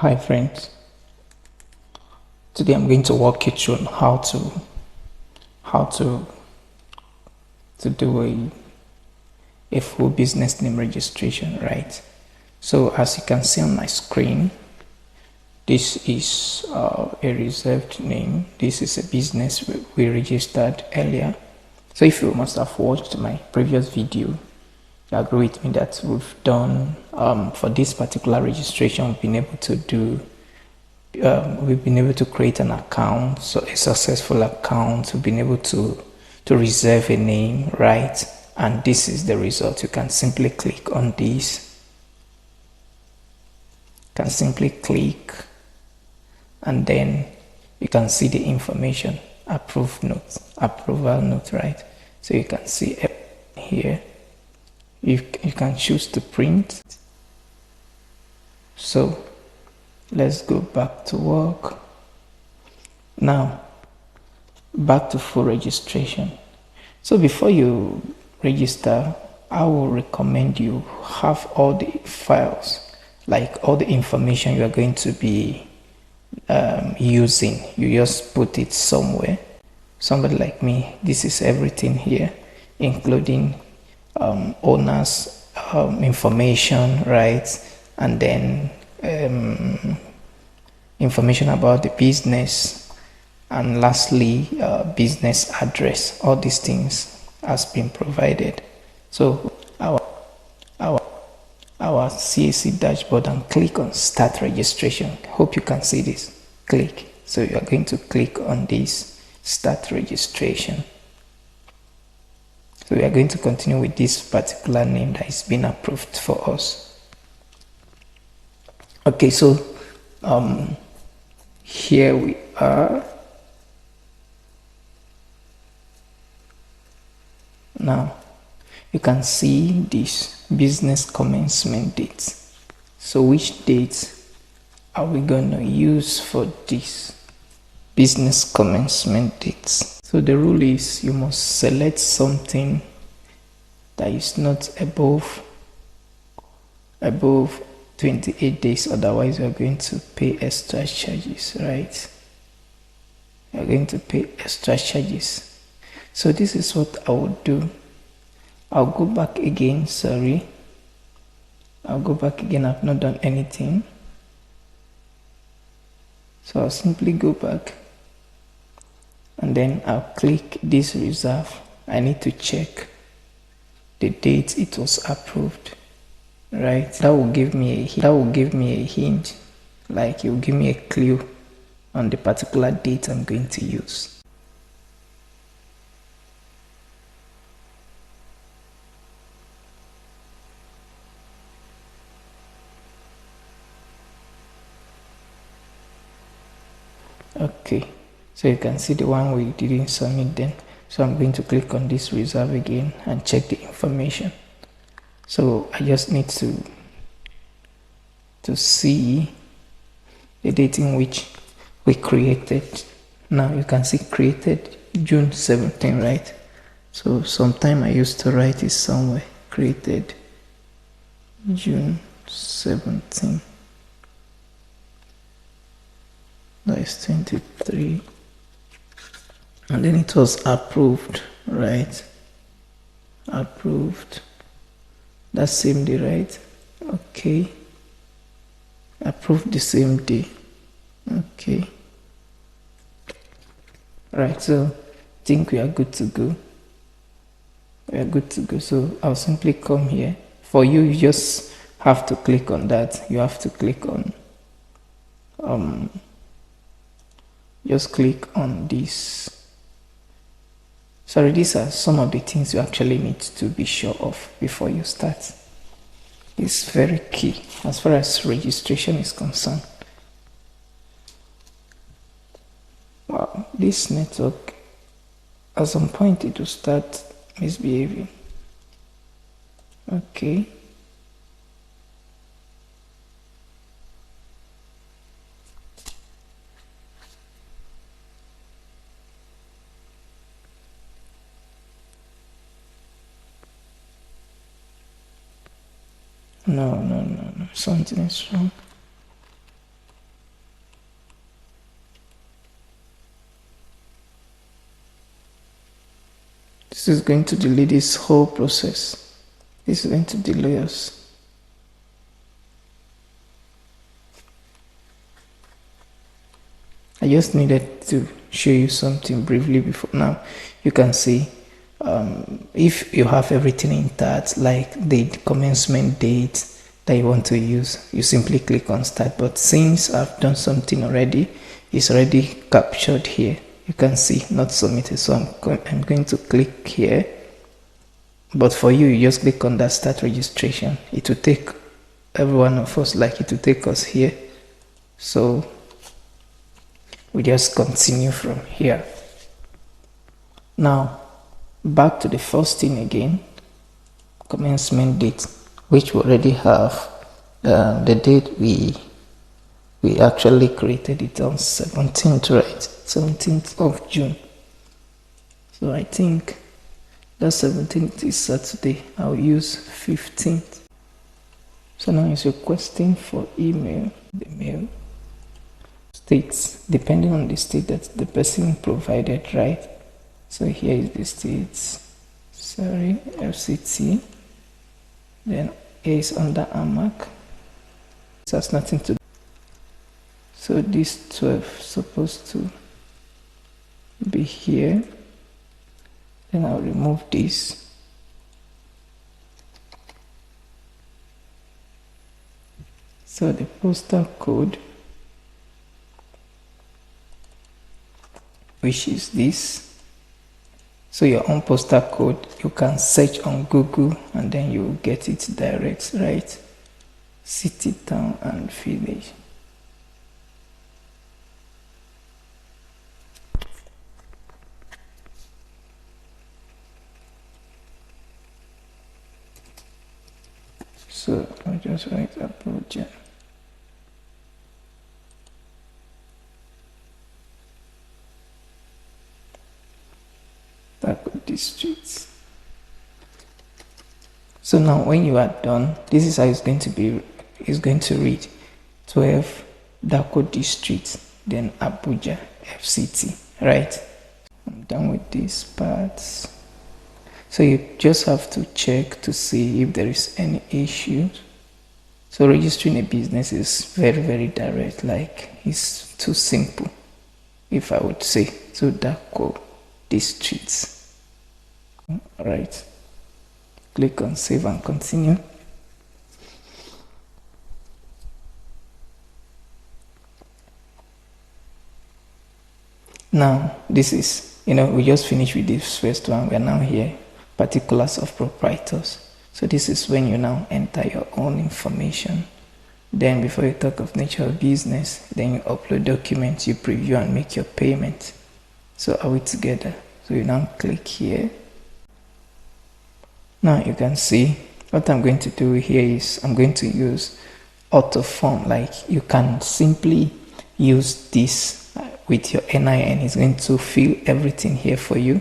Hi friends, today I'm going to walk you through on how to do a full business name registration, right? So as you can see on my screen, this is a reserved name. This is a business we registered earlier. So if you must have watched my previous video, you agree with me that we've done for this particular registration, we've been able to create an account, so a successful account. We've been able to reserve a name, right? And this is the result. You can simply click on this. You can simply click, and then you can see the information, approval note, right? So you can see here. You can choose to print. So let's go back to work. Now, back to full registration. So before you register, I will recommend you have all the files, like all the information you are going to be using. You just put it somewhere. Somebody like me, this is everything here, including owners information, right? And then information about the business, and lastly business address. All these things has been provided. So our CAC dashboard, and click on start registration. Hope you can see this. Click. So you are going to click on this start registration. So we are going to continue with this particular name that is being approved for us. Okay, so here we are. Now you can see this business commencement date. So which date are we going to use for this business commencement dates? So the rule is you must select something that is not above 28 days, otherwise you are going to pay extra charges, right? You are going to pay extra charges. So this is what I would do. I'll go back again. Sorry, I'll go back again. I've not done anything, so I'll simply go back, and then I'll click this reserve. I need to check the date it was approved, right? That will give me a hint, like it will give me a clue on the particular date I'm going to use. Okay, so you can see the one we didn't submit then. So I'm going to click on this reserve again and check the information. So I just need to see the date in which we created. Now you can see created June 17, right? So sometime I used to write it somewhere. Created June 17. That is 23. And then it was approved, right? Approved that same day, right? Okay. Approved the same day. Okay. Right, so I think we are good to go. We are good to go. So I'll simply come here. For you, you just have to click on that. You have to click on just click on this. Sorry, these are some of the things you actually need to be sure of before you start. It's very key as far as registration is concerned. Wow, this network, at some point it will start misbehaving. Okay. No, something is wrong. This is going to delay this whole process. This is going to delay us. I just needed to show you something briefly before. Now you can see if you have everything intact, like the commencement date that you want to use, you simply click on start. But since I've done something already, it's already captured here. You can see not submitted, so I'm going to click here. But for you, you just click on that start registration. It will take every one of us, like it will take us here. So we just continue from here. Now back to the first thing again, commencement date, which we already have. The date we actually created it on 17th, right? 17th of June. So I think that 17th is Saturday. I'll use 15th. So now it's requesting for email. The mail states, depending on the state that the person provided, right? So here is the states, sorry, FCT. Then here is under AMAC. It has nothing to do. So this 12 is supposed to be here. Then I'll remove this. So the postal code, which is this. So your own postal code, you can search on Google and then you will get it direct, right? City, town, and village. So I'll just write Abuja. Districts. So now when you are done, this is how it's going to be. It's going to read 12 Dako District, then Abuja FCT, right? I'm done with these parts. So you just have to check to see if there is any issues. So registering a business is very, very direct, like it's too simple, if I would say. So Dako Districts. Right, click on save and continue. Now this is, we just finished with this first one. We are now here, particulars of proprietors. So this is when you now enter your own information. Then before you talk of nature of business, then you upload documents, you preview and make your payment. So are we together? So you now click here. Now you can see what I'm going to do here is I'm going to use auto form. Like you can simply use this with your NIN. It's going to fill everything here for you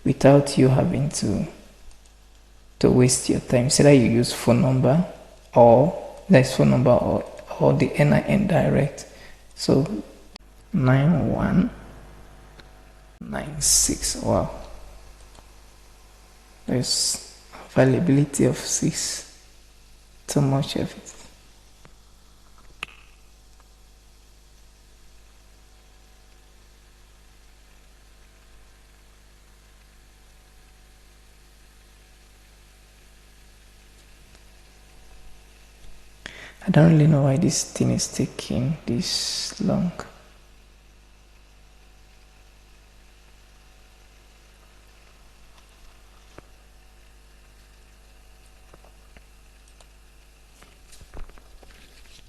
without you having to waste your time. So that you use phone number or the NIN direct. So 9196. Wow. There's availability of 6, too much of it. I don't really know why this thing is taking this long.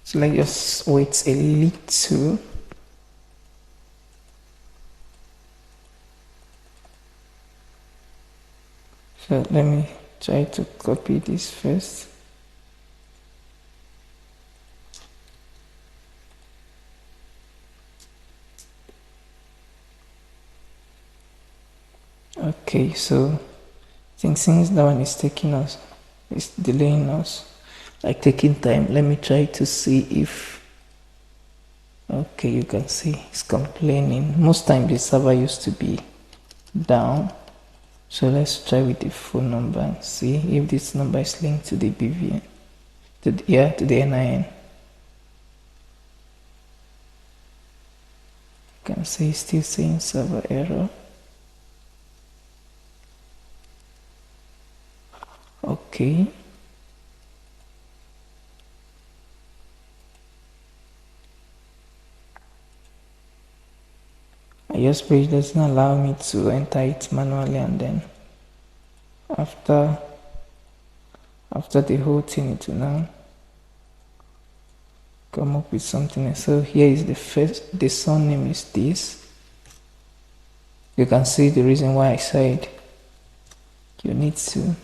So let's just wait a little. So let me try to copy this first. Okay, so I think since that one is taking us, it's delaying us, like taking time, let me try to see if, okay, you can see it's complaining. Most time the server used to be down, So let's try with the phone number and see if this number is linked to the BVN, to the NIN. You can see it's still saying server error. Okay. iOS page doesn't allow me to enter it manually, and then after the whole thing it will now come up with something else. So here is the surname is this. You can see the reason why I said you need to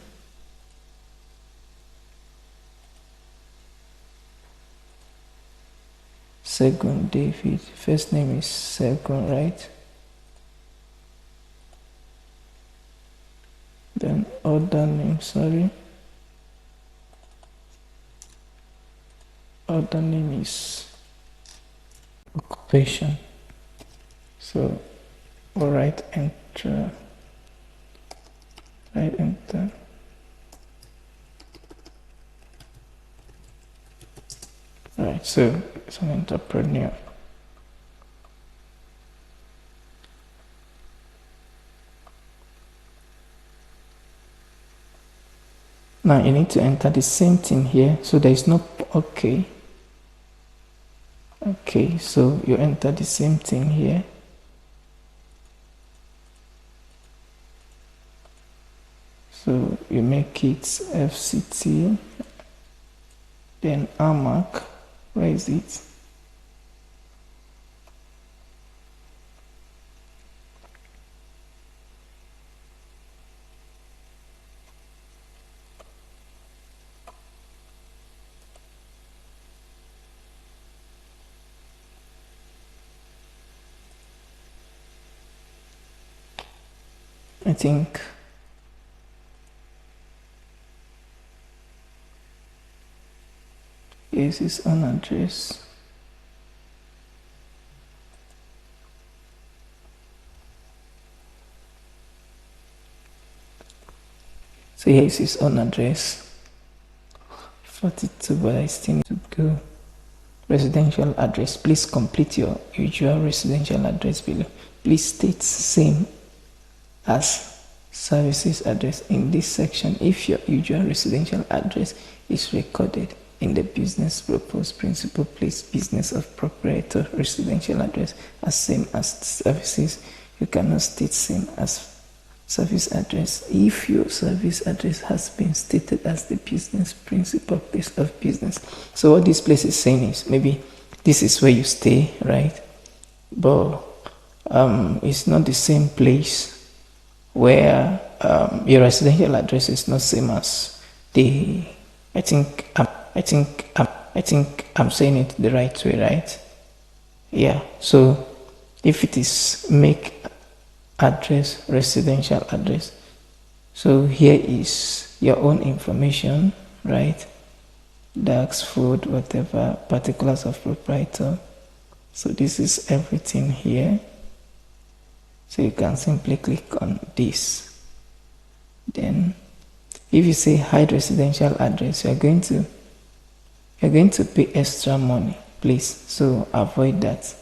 Segun David. First name is Segun, right? Then other name, other name is occupation. So alright, enter. Right, enter. Alright, so it's an entrepreneur. Now you need to enter the same thing here. So there is no okay. Okay, so you enter the same thing here. So you make it FCT, then AMAC. Where is it? I think here's his own address. So here is his own address. 42, but I still need to go. Residential address. Please complete your usual residential address below. Please state same as services address in this section if your usual residential address is recorded in the business proposed principal place business of proprietor residential address as same as services. You cannot state same as service address if your service address has been stated as the business principal place of business. So what this place is saying is maybe this is where you stay, right? But it's not the same place where your residential address is not same as the. I think I'm saying it the right way, right? Yeah. So if it is make address, residential address, so here is your own information, right? Dax, food, whatever, particulars of proprietor. So this is everything here. So you can simply click on this. Then if you say hide residential address, you're going to pay extra money, please. So avoid that.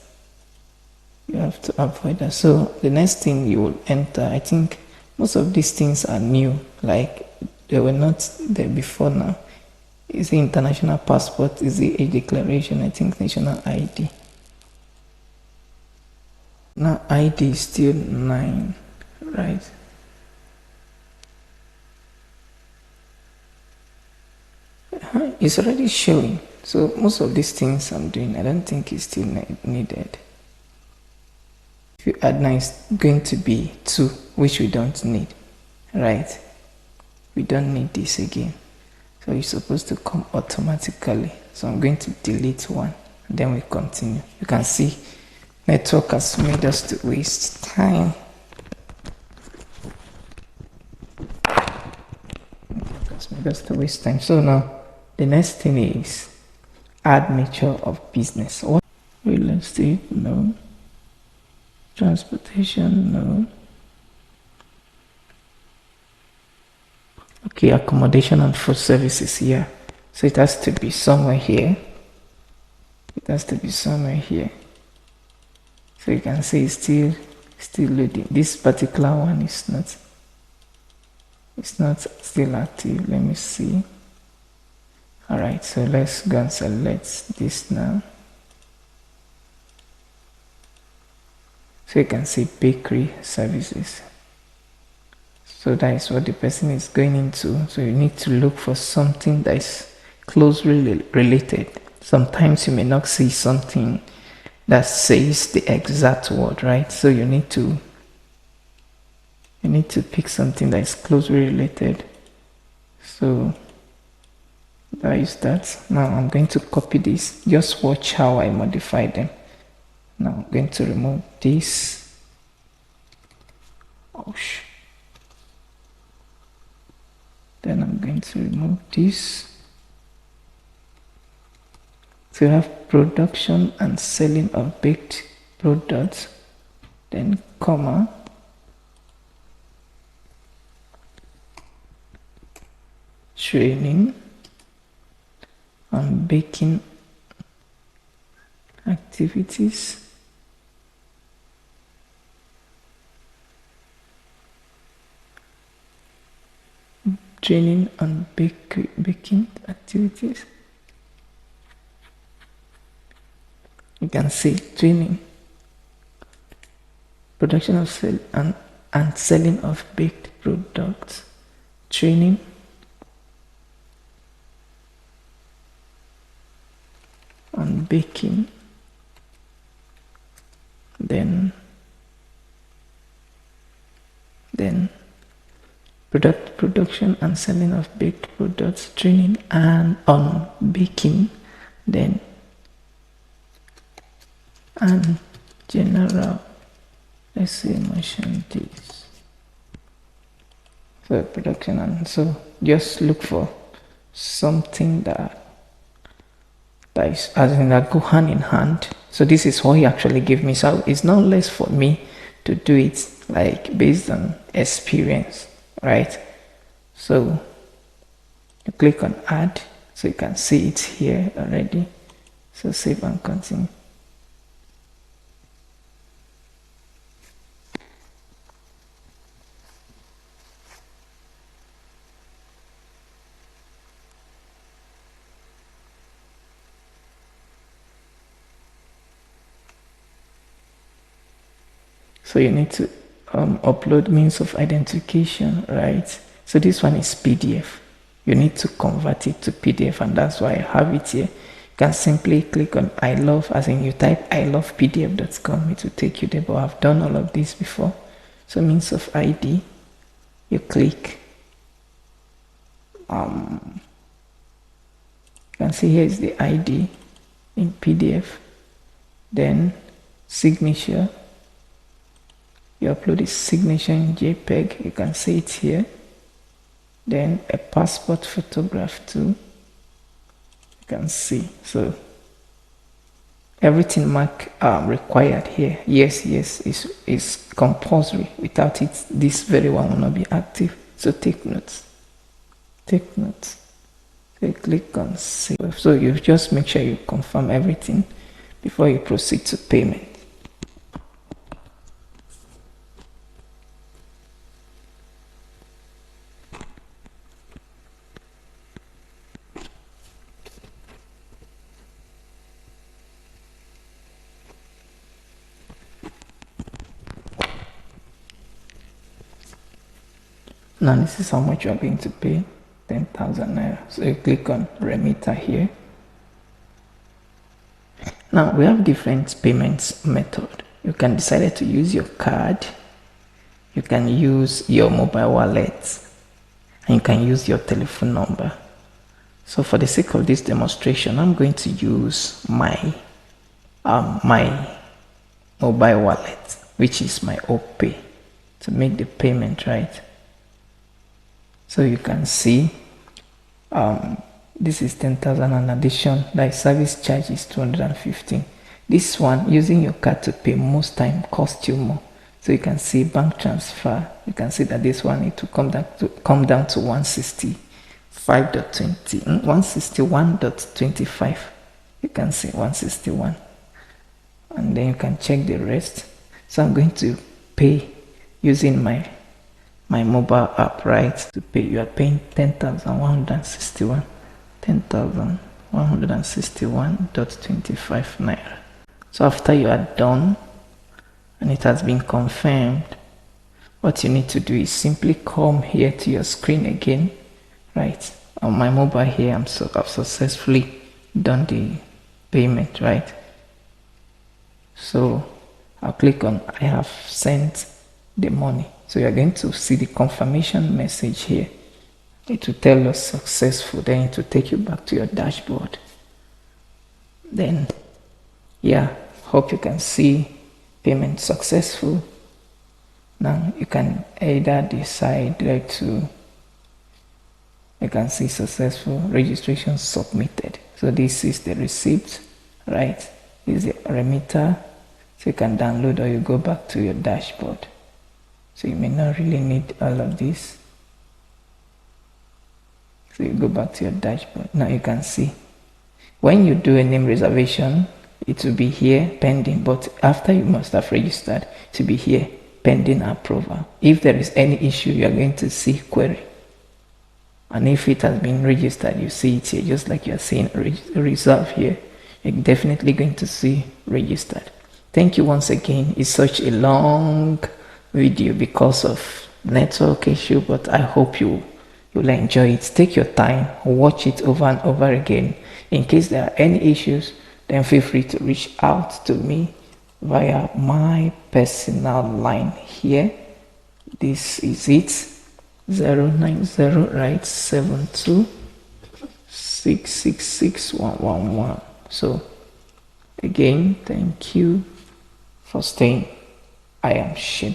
You have to avoid that. So the next thing you will enter, I think most of these things are new, like they were not there before now. Is the international passport, is the age declaration, I think national ID. Now ID is still 9, right? It's already showing. So most of these things I'm doing, I don't think it's still needed. If you add 9, it's going to be 2, which we don't need, right? We don't need this again. So it's supposed to come automatically. So I'm going to delete 1, and then we continue. You can see network has made us to waste time. So now the next thing is add nature of business. What? Real estate? No. Transportation? No. Okay, accommodation and food services here. So it has to be somewhere here. It has to be somewhere here. So you can see it's still loading. This particular one is not, it's not still active. Let me see. Alright, so let's go and select this now. So you can see bakery services. So that is what the person is going into. So you need to look for something that is closely related. Sometimes you may not see something that says the exact word, right? So you need to pick something that is closely related. So that is that. Now I'm going to copy this. Just watch how I modify them. Now I'm going to remove this. Then I'm going to remove this. So you have production and selling of baked products, then comma, training and baking activities, training and baking activities. You can see training, production of sale and selling of baked products, training, and baking, then production and selling of baked products, training and on baking, then and general, let's say merchandise. So production, and so just look for something that is, as in that go hand in hand. So this is what he actually gave me. So it's not less for me to do it like based on experience, right? So you click on add, so you can see it here already. So save and continue. So you need to upload means of identification, right? So this one is PDF. You need to convert it to PDF, and that's why I have it here. You can simply click on I love, as in you type ilovepdf.com, it will take you there, but I've done all of this before. So means of ID, you click. You can see here is the ID in PDF. Then signature. You upload a signature in JPEG, you can see it here. Then a passport photograph too, you can see. So everything mark required here, yes, is compulsory. Without it, this very one will not be active. So take notes. So you click on save. So you just make sure you confirm everything before you proceed to payment. Now this is how much you are going to pay, 10,000 naira. So you click on remitter here. Now we have different payments method. You can decide to use your card, you can use your mobile wallet, and you can use your telephone number. So for the sake of this demonstration, I'm going to use my my mobile wallet, which is my OPay, to make the payment, right? So you can see this is 10,000, and addition, like service charge is 215. This one, using your card to pay, most time costs you more. So you can see bank transfer. You can see that this one need to come down to 165.20, 161.25. You can see 161, and then you can check the rest. So I'm going to pay using my mobile app, right? To pay, you are paying 10,161, 10,161.25 naira. So after you are done and it has been confirmed, what you need to do is simply come here to your screen again, right? On my mobile here, I've successfully done the payment, right? So I'll click on I have sent the money. So you're going to see the confirmation message here. It will tell us successful, then it will take you back to your dashboard. Then, yeah, hope you can see payment successful. Now you can either decide like to, you can see successful registration submitted. So this is the receipt, right? This is the remitter. So you can download or you go back to your dashboard. So you may not really need all of this. So you go back to your dashboard. Now you can see when you do a name reservation, it will be here pending, but after you must have registered, it will be here pending approval. If there is any issue, you are going to see query. And if it has been registered, you see it here, just like you are seeing reserve here. You're definitely going to see registered. Thank you once again. It's such a long video because of network issue, but I hope you'll enjoy it. Take your time, watch it over and over again. In case there are any issues, then feel free to reach out to me via my personal line here. This is it, 090, right, 72 666 111. So again, thank you for staying. I am Shed.